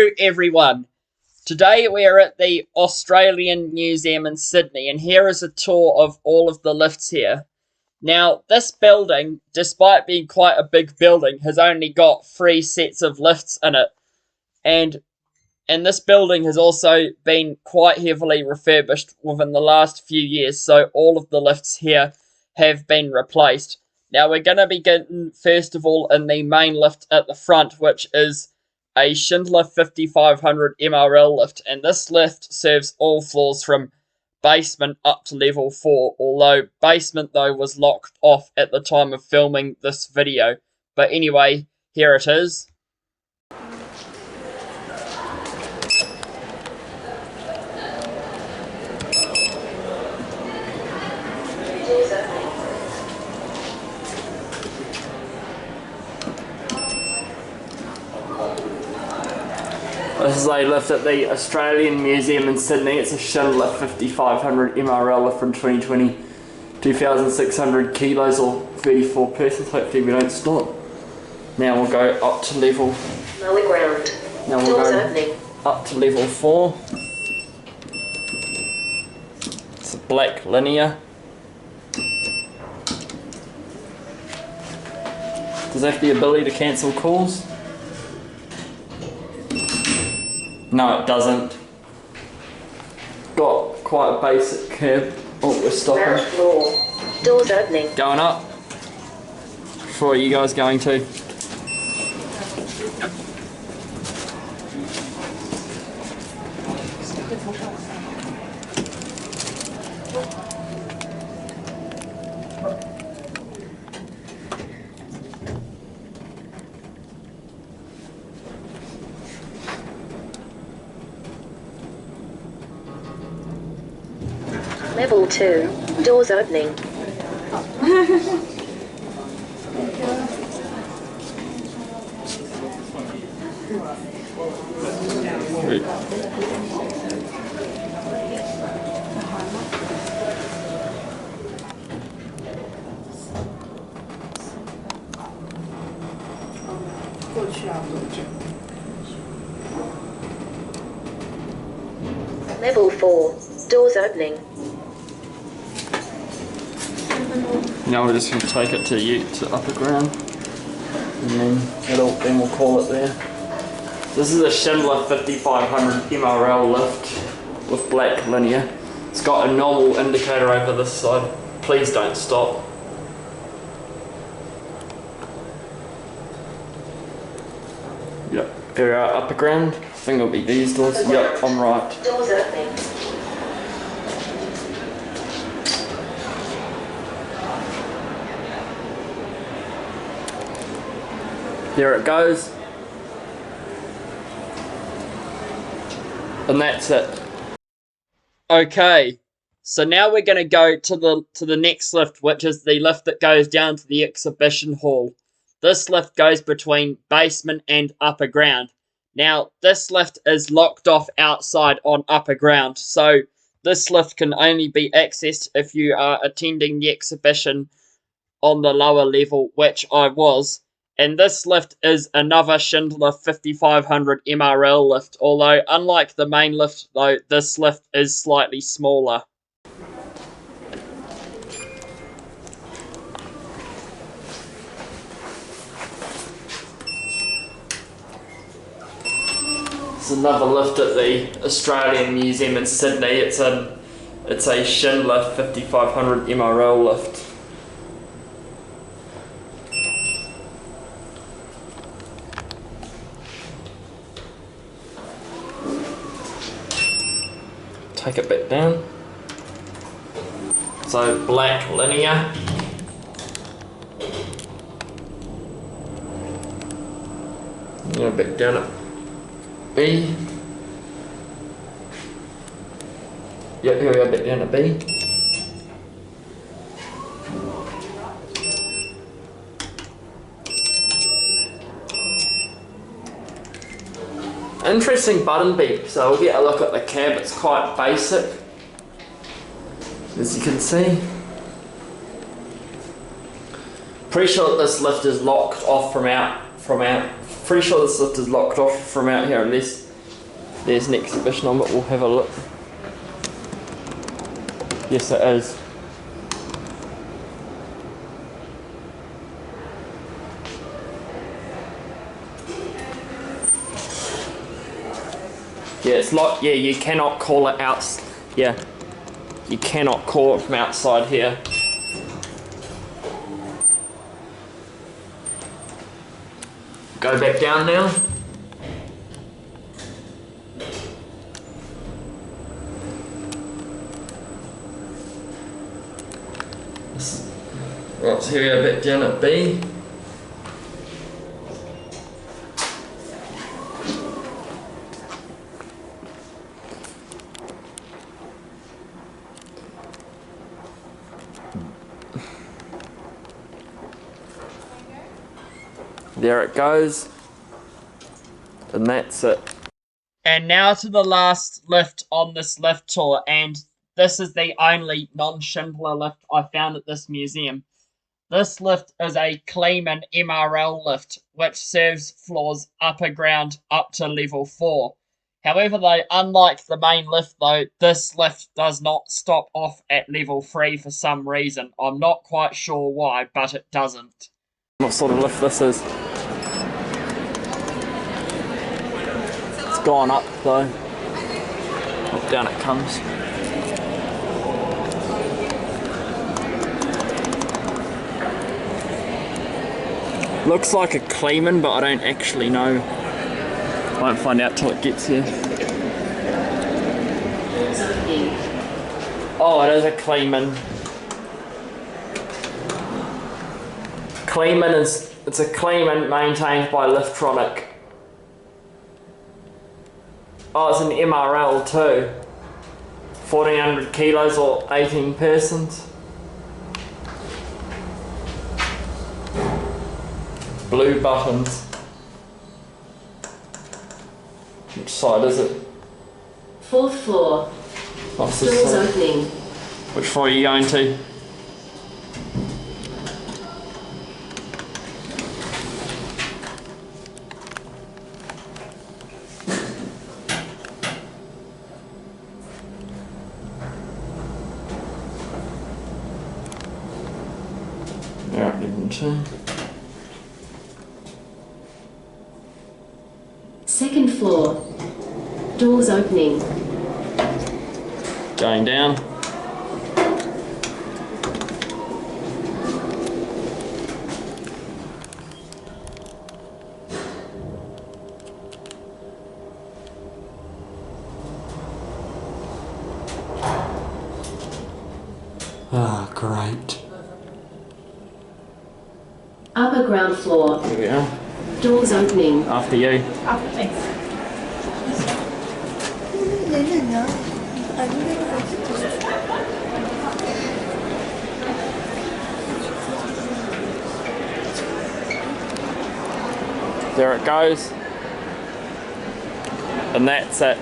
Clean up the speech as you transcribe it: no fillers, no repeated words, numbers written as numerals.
Hello everyone. Today we are at the Australian Museum in Sydney, and here is a tour of all of the lifts here. Now, this building, despite being quite a big building, has only got 3 sets of lifts in it. And this building has also been quite heavily refurbished within the last few years, so all of the lifts here have been replaced. Now, we're going to begin first of all in the main lift at the front, which is a Schindler 5500 MRL lift, and this lift serves all floors from basement up to level 4, although basement though was locked off at the time of filming this video. But anyway, here it is. This is a lift at the Australian Museum in Sydney. It's a Schindler 5500 MRL lift from 2020, 2,600 kilos or 34 persons. Hopefully we don't stop. Now we'll go up to level... Lower ground. Now we'll go up to level 4. It's a black linear. Does it have the ability to cancel calls? No, it doesn't. Got quite a basic curb. Oh, we're stopping. Ground floor. Doors opening. Going up. Where are you guys going to? Level 2. Doors opening. Level 4. Doors opening. Now we're just going to take it to upper ground, and then we'll call it there. This is a Schindler 5500 MRL lift with black linear. It's got a normal indicator over this side. Please don't stop. Yep, there are upper ground. I think it'll be these doors. Yep, I'm right. Doors opening. There it goes. And that's it. Okay, so now we're going to go to the next lift, which is the lift that goes down to the exhibition hall. This lift goes between basement and upper ground. Now, this lift is locked off outside on upper ground, so this lift can only be accessed if you are attending the exhibition on the lower level, which I was. And this lift is another Schindler 5500 MRL lift, although unlike the main lift though, this lift is slightly smaller. It's another lift at the Australian Museum in Sydney. It's a Schindler 5500 MRL lift. Take it back down. So black linear. Now back down at B. Yep, here we are, back down at B. Interesting button beep, so we'll get a look at the cab. It's quite basic, as you can see. Pretty sure that this lift is locked off from out. Pretty sure this lift is locked off from out here, unless there's an exhibition on it, we'll have a look. Yes, it is. Yeah, it's like, yeah, you cannot call it out. Yeah, you cannot call it from outside here. Go back down now. Right, so here we go back down at B. There it goes. And that's it. And now to the last lift on this lift tour, and this is the only non-Schindler lift I found at this museum. This lift is a Kleemann MRL lift, which serves floors upper ground up to level 4. However, though, unlike the main lift, though, this lift does not stop off at level 3 for some reason. I'm not quite sure why, but it doesn't. What sort of lift this is? It's gone up, though. Oh, down it comes. Looks like a Kleemann, but I don't actually know. Won't find out till it gets here. Oh, it is a Kleemann. It's a Kleemann maintained by Liftronic. Oh, it's an MRL too. 1400 kilos or 18 persons. Blue buttons. Which side is it? 4th floor. What's Doors this side? opening. Which floor are you going to? Alright, level 2. 2nd floor. Doors opening. Going down. Ah, great. Upper ground floor. Here we are. Doors opening. After you. There it goes. And that's it.